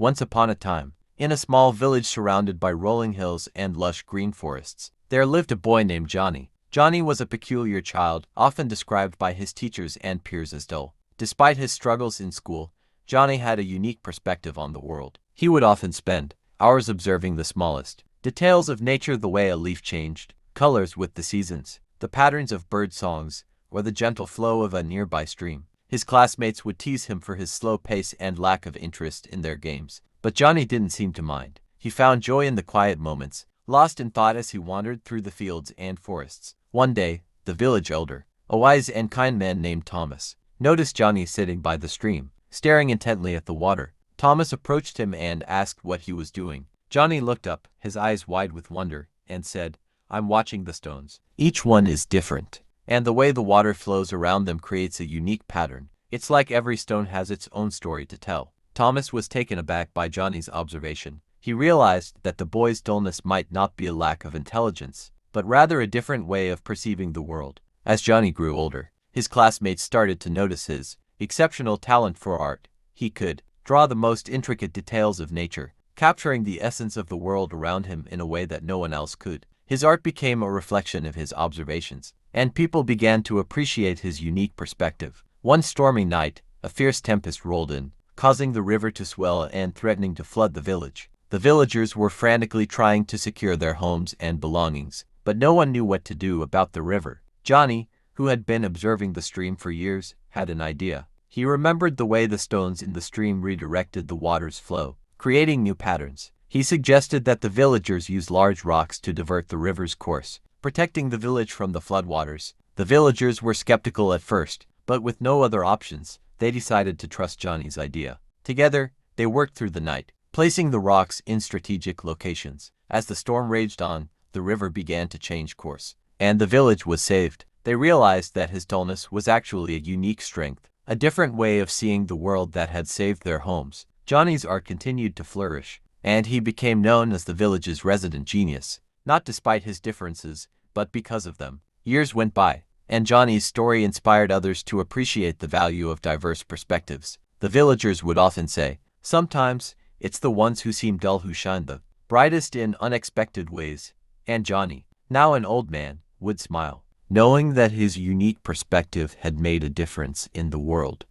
Once upon a time, in a small village surrounded by rolling hills and lush green forests, there lived a boy named Johnny. Johnny was a peculiar child, often described by his teachers and peers as dull. Despite his struggles in school, Johnny had a unique perspective on the world. He would often spend hours observing the smallest details of nature, the way a leaf changed colors with the seasons, the patterns of bird songs, or the gentle flow of a nearby stream. His classmates would tease him for his slow pace and lack of interest in their games, but Johnny didn't seem to mind. He found joy in the quiet moments, lost in thought as he wandered through the fields and forests. One day, the village elder, a wise and kind man named Thomas, noticed Johnny sitting by the stream, staring intently at the water. Thomas approached him and asked what he was doing. Johnny looked up, his eyes wide with wonder, and said, "I'm watching the stones. Each one is different, and the way the water flows around them creates a unique pattern. It's like every stone has its own story to tell." Thomas was taken aback by Johnny's observation. He realized that the boy's dullness might not be a lack of intelligence, but rather a different way of perceiving the world. As Johnny grew older, his classmates started to notice his exceptional talent for art. He could draw the most intricate details of nature, capturing the essence of the world around him in a way that no one else could. His art became a reflection of his observations, and people began to appreciate his unique perspective. One stormy night, a fierce tempest rolled in, causing the river to swell and threatening to flood the village. The villagers were frantically trying to secure their homes and belongings, but no one knew what to do about the river. Johnny, who had been observing the stream for years, had an idea. He remembered the way the stones in the stream redirected the water's flow, creating new patterns. He suggested that the villagers use large rocks to divert the river's course, protecting the village from the floodwaters. The villagers were skeptical at first, but with no other options, they decided to trust Johnny's idea. Together, they worked through the night, placing the rocks in strategic locations. As the storm raged on, the river began to change course, and the village was saved. They realized that his dullness was actually a unique strength, a different way of seeing the world that had saved their homes. Johnny's art continued to flourish, and he became known as the village's resident genius, not despite his differences, but because of them. Years went by, and Johnny's story inspired others to appreciate the value of diverse perspectives. The villagers would often say, "Sometimes, it's the ones who seem dull who shine the brightest in unexpected ways," and Johnny, now an old man, would smile, knowing that his unique perspective had made a difference in the world.